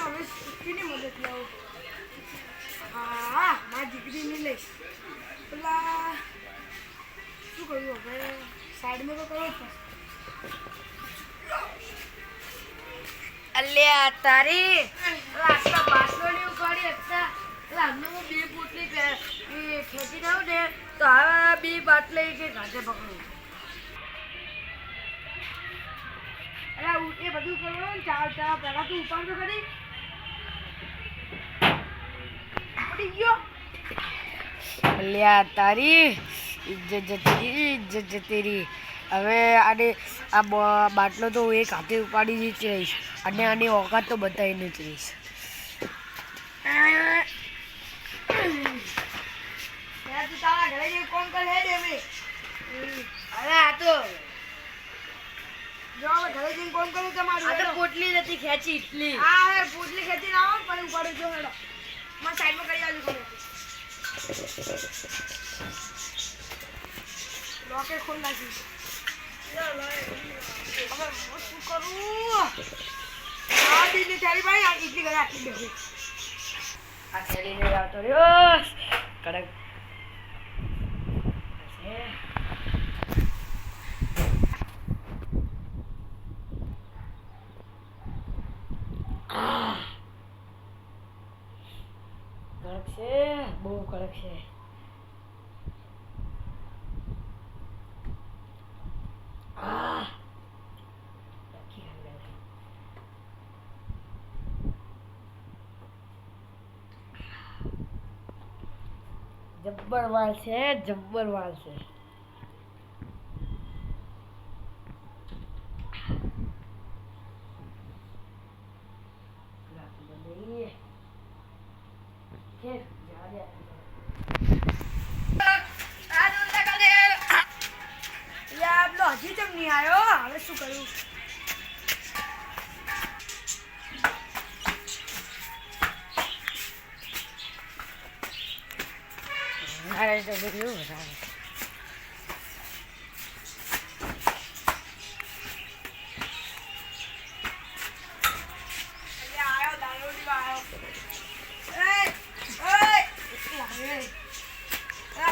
હવે કેની મદદ લાવું? હા, મારી દીકરીની લઈશ. પેલા શું કર્યું હવે? સાઈડમાં તો કરો જ પડશે. અલ્યા તારી આટલા બાટલોની ઉપાડી હતા. હમણાં હું 2 પોટલી ખેંચી દઉં ને તો હવે 2 બાટલી કે ઘાટે પકડું. અરે એ બધું કરવાનું ને ચા પહેલા તું ઉપાડતો કરી પડી ગયો. અલ્યા તારી ઇજ્જત જતી રહી. હવે આ બાટલો તો હું એક હાથે ઉપાડી જ રહીશ અને આની ઓકાત તો બતાવીને જ રહીશ. તારા ઘરે જઈ કોણ કરે હે દેવી? અરે આ તો જો હવે ઘરે જઈને કોણ કરું તમારું? આ તો પોટલી નથી ખેંચી એટલી. હા હવે પોટલી ખેંચી ના આવો પણ ઉપાડું જો હેડો મારા સાઈડમાં કરી આવજો કરે લોકે ખોલ નાખી. હવે શું કરું? આ દીદી તારી ભાઈ આ એટલી ઘરે આટલી બેઠી આ થેલીને આવતો રહ્યો કડક. કડક છે, બહુ કડક છે. જબ્બર વાળ છે, જબ્બર વાળ છે. હજી કેમ નહીં આવ્યો? હવે શું કરું?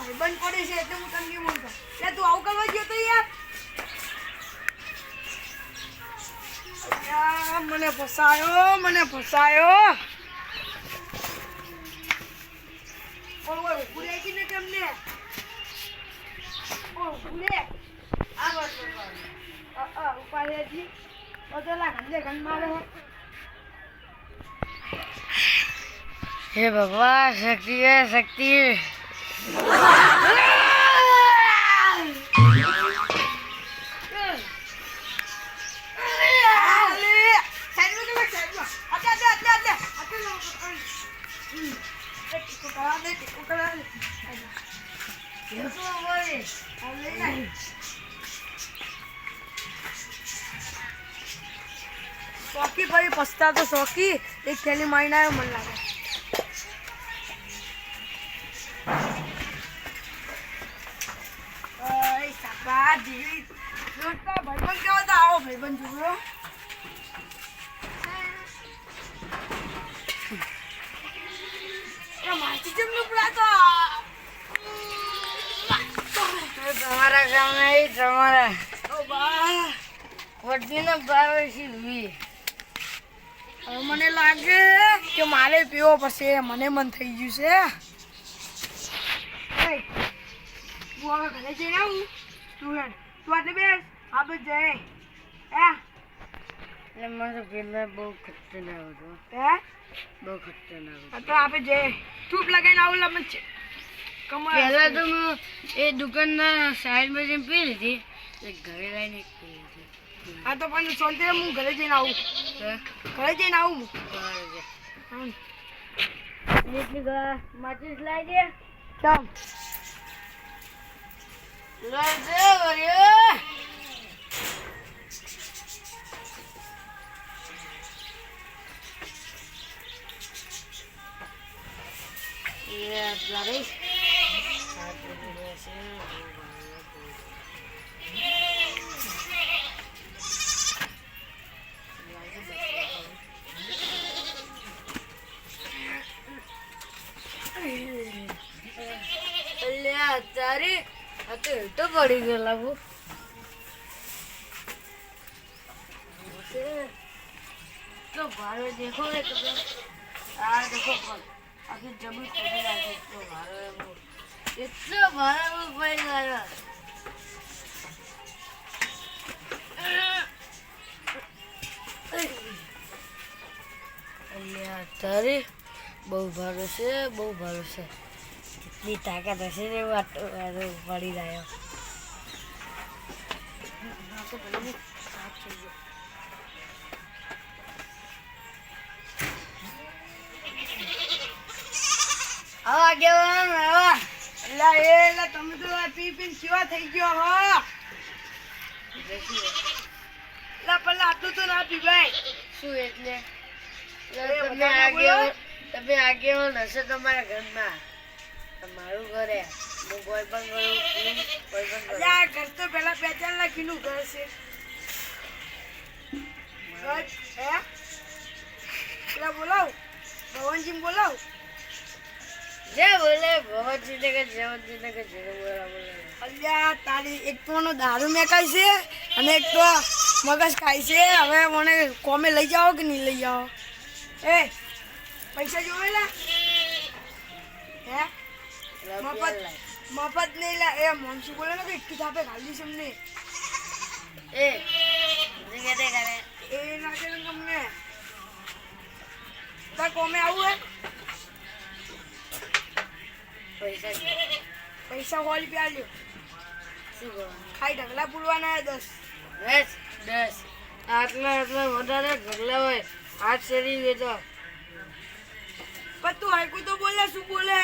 ભાઈબંધ પડે છે એટલે હું તમને બોલતો. તું આવું કરવા ગયો તો યાર? મને ફસાયો. પૂરે ને કેમને પૂરે ઉપાડેજી પેલા ગંદે ગંદ મારે. હે ભગવાન, શક્તિ હે શક્તિ. શોકી ભાઈ પસ્તા તો શોકી એક થેલી મારીને આવ્યો મને લાગે. ભાઈબંધ કેવો તો આવો ભાઈબંધ જોયો. માછી જેમનું પડાતો તમારા ગામના તમારા વડનીનો ભાવ છે. હવે મને લાગે કે મારે પીવો પડશે. મને મન થઈ ગયું છે. હું હવે ઘરે જઈને આવું. તું આટલે બેસ આપણે જઈએ. મને તો પેલા બહુ ખતરનાક હતું. બહુ ખતરનાક તો આપણે જઈએ. ધૂપ લગાવીને આવું લમન છે. પહેલા તો હું એ દુકાનના સાઈડમાં જઈને પી લીધી, ઘરે લઈને પી લીધી. હા તો પણ સોલતે હું ઘરે જઈને આવું. ઘરે જઈને આવું હું. એટલી માચીસ લાવી દે. ચાલ તારી આ તો હેઠો પડી ગયો લાગુ तो भारे देखो रे तो आ देखो पर आखिर जमी खोली लागे तो भारे वो इतना भारे वो पड़ गया अल्लाह तारे બહુ ભારે છે કેટલી તાકાત હશે ને વાતો પડી રહ્યો આવા કેવા આવા એટલે તમે તો પી પીને કેવા થઈ ગયો હો એટલે પેલા આટલું તો ના પીવાય શું એટલે બોલો. તમે આગેવાન હશે તમારા ઘરમાં તમારું ઘરે હું કોઈ પણ કરું કોઈ પણ કરું આ ઘર તો પેલા 2-4 લાખનું ઘર છે ઘર હે પેલા બોલાવ ભવનજી બોલાવ જે બોલે ભગવતજીને કે જયવંતજીને કે જે બોલે અલ્યા તારી એક તો એનો દારૂ મેકાય છે અને એક તો મગજ ખાય છે હવે મને કોમે લઈ જાઓ કે નહીં લઈ જાઓ એ પૈસા જોવેલા હે મફત નહીં લા એ મોનસી બોલે ને કે એકથી થાપે ખાલી છે અમને એ જીગે કરે એ નાખે ને તમને તાર કોમે આવું હે પૈસા 100 રૂપિયા લ્યો શું કરવાનું ખાઈ ઢગલા પૂરવાના 10 આટલા વધારે ઢગલા હોય 8 શેરી વેચો પણ તું હરકું તો બોલે શું બોલે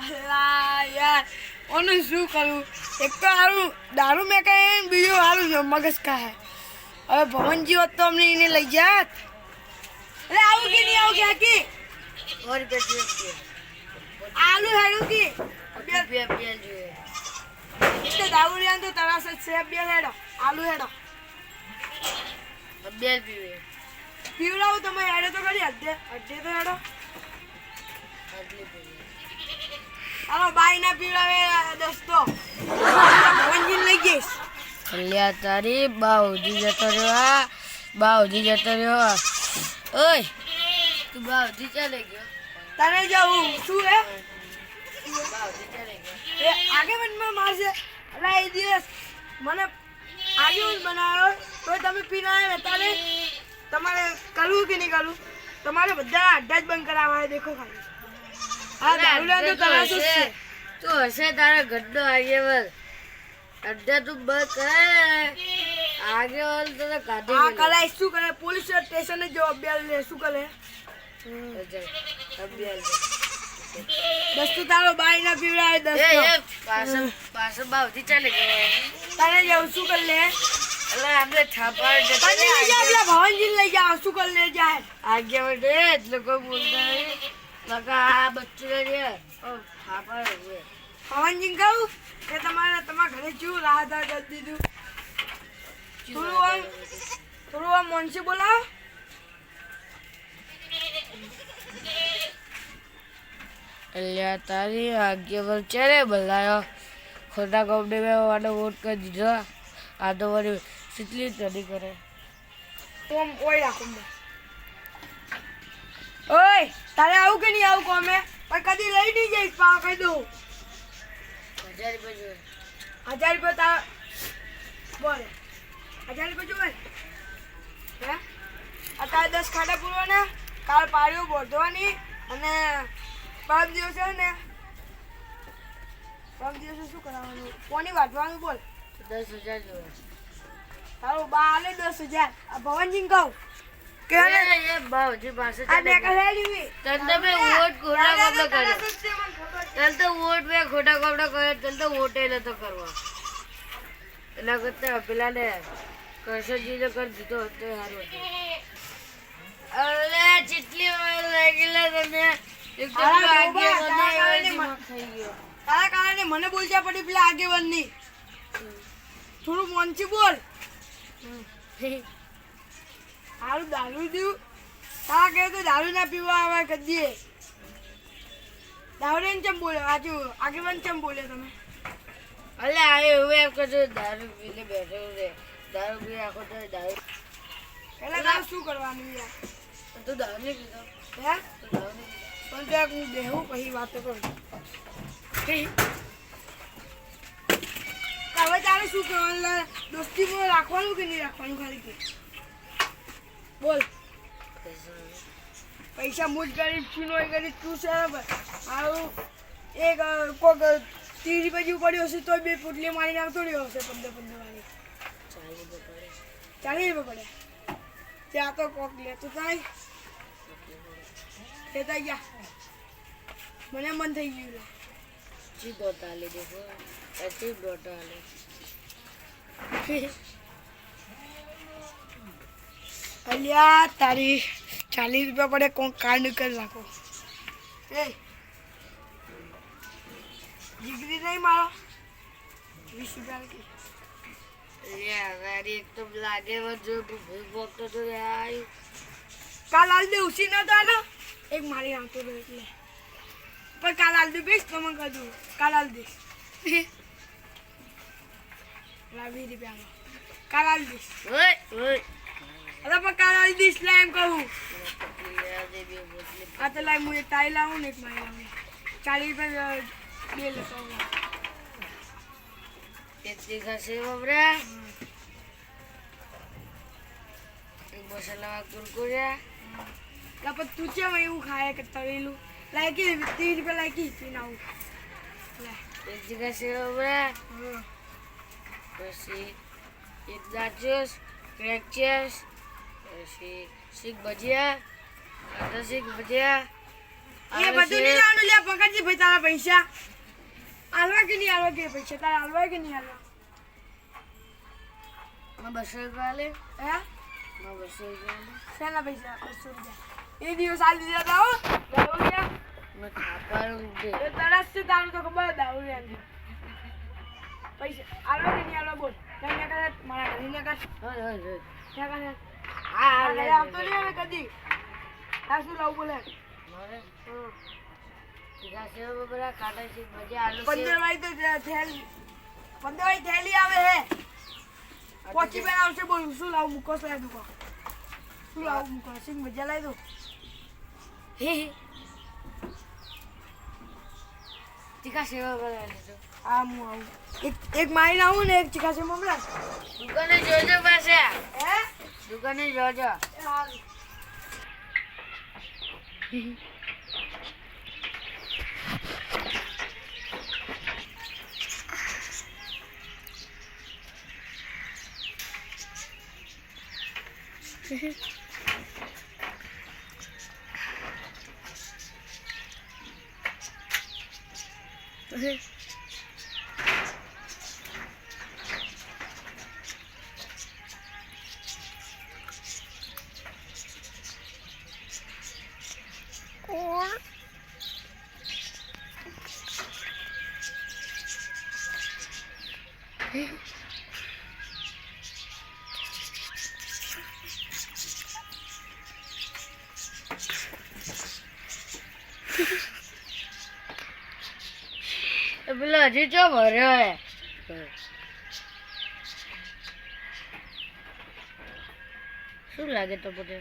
અલ્લા યાર ઓનું શું કરું એક તો હારું દારૂ મેં કહે બીજું હારું મગજ ખાય હવે ભવનજી હોત તો અમને એને લઈ જાત એટલે આવું કે નહીં આવું કે હાકી 100 રૂપિયા જોઈએ આલુ હેડું કે બે જોઈએ એટલે દારૂ લેવાનું તો તરાસ જ છે બે હેડો આલુ હેડો બે પીવે પીવડાવું તમે હેડો તો કરી અડધે તો હેડો આટલી પીવે હાલો બાઈ ના પીવડાવે દોસ્તો ભવનજી લઈ જઈશ અલ્યા તારી બાઉજી જતો રહ્યો ઓય તું બાઉજી ચાલે ગયો તને જાઉં શું હે બાઉજી ચાલે ગયો એ આગેવાનમાં મારશે એટલે એ દિવસ મને આગેવાન બનાવ્યો તો તમે પીને આવ્યા ને તારે તમારે કરવું કે નહીં કરવું તમારે બધા અડ્ડા જ બંધ કરાવવા દેખો ખાલી હા દારૂ લેવાનું તો તરાસ જ છે તું હશે તારા ગड्ढो આગેવાલ અડ્ડા તું બંધ કરે આગેવાલ તો કાઢી આ કલાઈ શું કરે પોલીસ સ્ટેશને જવાબ લે શું કરે દસ તો તારો બાઈ ના પીવડાવે દસ પાછળ બાવથી ચાલે ગયો તારે જાવ શું કરી લે એટલે આપણે થાપા તને લઈ જા પેલા ભવનજી લઈ જાવ શું કરી લે જાય આગેવાલ એટલે કોઈ બોલતા નહીં બકા આ બચ્ચું રે થાપા રે ભવનજી કહું કે તમારા ઘરે શું રાહદાર કરી દીધું થોડું આમ મોનસી બોલાવ અલ્યા તારી આગેવાલ ચાલે બોલાયો ખોટા કપડે વાળો વોટ કરી દીધો આ તો વળી કેટલી સ્ટડી કરે ઓમ ઓય રાખો ઓય તારે આવું કે નહીં આવું કોમે પણ કદી લઈ નહીં જઈશ પાવ કહી દઉં 1000 રૂપિયા જોઈએ 1000 રૂપિયા તાર બોલે 1000 રૂપિયા જોવે હે અત્યારે 10 ખાડા પૂરવાના કાલ પાળીઓ બોધવાની અને પરમ દિવસે ને પરમ દિવસે શું કરાવવાનું કોની વાટવાનું બોલ 10000 જોઈએ તારું બા આલે 10000 આ ભવનજી કહું કે એ બાવજી પાસે આ ને કહેલી તને તો મેં વોટ ખોટા કપડા કર્યો તને તો વોટ મેં ખોટા કપડા કર્યો તને તો વોટે નતો કરવા એના કરતા પેલા ને કરશનજીને કરી દીધો તો સારું હતું અરે જેટલી વાર લાગેલા તમે એકદમ થઈ ગયો તારા કારણે મને બોલતા પડી પેલા આગેવાનની થોડું મોનથી બોલ સારું દારૂ દઉં તારા કહે તો દારૂ ના પીવા આવે કદીએ દાવરેન ચમ બોલ્યો આજુ આગેવાન ચમ બોલ્યો તમે અલે આ એવું એમ કરજો દારૂ પીને બેઠો છે દારૂ પી આખો તો દારૂ પહેલા તારે શું કરવાનું યાર તું દારૂ નહીં પીધો હે તું દારૂ નહીં પીધો પણ ત્યાં હું બેહું પછી વાતો કરું ઠીક હવે તારે શું કરવાનું દોસ્તીમાં રાખવાનું કે નહીં રાખવાનું ખાલી કે બોલ પૈસા મુજ ગરીબ છું નો ગરીબ તું છે મારું એક કોક 30 રૂપિયા જેવું પડ્યું હશે તો બે પોટલી મારીને આવતો રહ્યો હશે 15 વાળી 40 રૂપિયા પડે ત્યાં તો કોક લેતો થાય લેતા ગયા મને મન થઈ ગયું લા જી દોતા લે દેખો ऐसे દોતા લે અલ્યા તારી 40 રૂપિયા પડે કોણ કાર્ડ કરી રાખો એ જીગરી નહીં મારો 20 રૂપિયા કી યાર એક તો લાગે જો ભૂખ બોકતો તો યાર કાલ આલ દે ઉસી ના તો આનો એક મારી આવતો રહ્યો એટલે પણ કાલ આલ દે બેસ તો મને કહું કાલ આલ દે લાવી રૂપિયા કાલ આલ દે ઓય ઓય અરે પણ કાલ આલ દે એટલે એમ કહું યાર દે બે બોતલી આ તો લાઈ હું એક ટાઈ લાવું ને એક મારી લાવું 40 રૂપિયા બે લેતો કેટલી ખાશે બાબરા એક મસાલા કુરકુરિયા લા પણ તું ચેમ એવું ખાય કે તળેલું લાયકી 30 રૂપિયા લાયકી પીને આવું લે કેટલી ખાશે બાબરા હા પછી એક દાચોસ ક્રેકચર્સ પછી શીખ ભજીયા આટા શીખ ભજીયા એ બધું નહીં લાવવાનું લે પકડજી ભાઈ તારા પૈસા આલવા કે નહીં આલવા કે પૈસા તારા આલવા કે નહીં આલવા માં 200 રૂપિયા લે હે માં 200 રૂપિયા લે શેના પૈસા 200 રૂપિયા એ દિવસ આલી દીધા તા હો દારૂ મેં ખાપાનું દે એ તરસ છે તારું તો ખબર દારૂ લે પૈસા આલવા કે નહીં આલવા બોલ ત્યાં કર મારા ઘરે ને કર હોય હોય હોય ત્યાં કર આ ઘરે આવતો નહીં હવે કદી આ શું લાવું બોલે મારે ખાશે બાબરા કાટા શીખ ભજીયા આલુ 15 વાળી તો થેલી 15 વાળી થેલી આવે હે પોચી બેન આવશે બોલ શું લાવું મુકોસ લાવી દઉં શું લાવું મુકોસ સિંગ મજા લાવી દઉં તીખા સેવા બનાવી દીધો આ હું આવું એક મારીને આવું ને એક ચીકા છે મમરા દુકાને જોજો પાસે હે દુકાને જોજો એ હારું. પેલો હજી ચો ભર્યો હે શું લાગે તો પોતે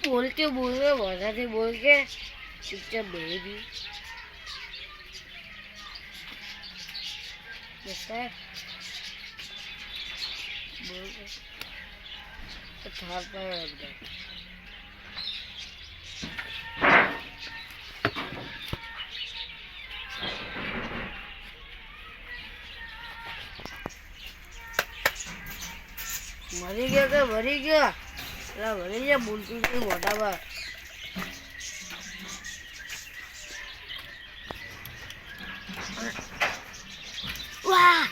બોલते बोल रहे मजा से बोल के चुपचाप बेबी जैसा बोल के तो थार पर रख दे મરી ગયો કે મરી ગયો પેલા મરી ગયા બોલતું નહીં મોટા પર વાહ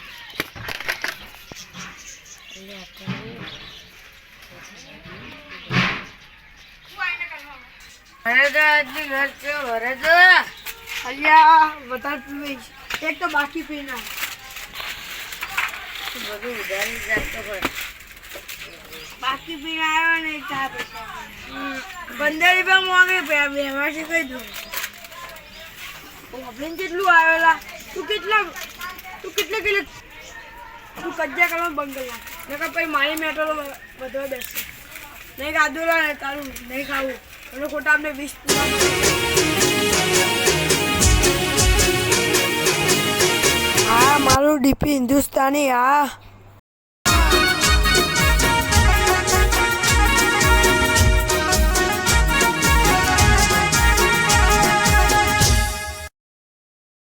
અલ્યા વધારે પીવીશ એક તો બાકી પી ના બધું ઉધારી રાખતો પણ બાકી પીને આવ્યો ને ચા પીતા 15 રૂપિયા મોંઘી પે બેમાંથી કઈ દઉં ઓબલીન કેટલું આવેલા તું કેટલા કિલો તું કજ્જા કરવા બંધ કરી નાખ નકર પછી મારી મેટલો બધો બેસશે નહીં ખાધું ને તારું નહીં ખાવું અને ખોટા આપણે 20 પૂરા હા મારું ડીપી હિન્દુસ્તાની હા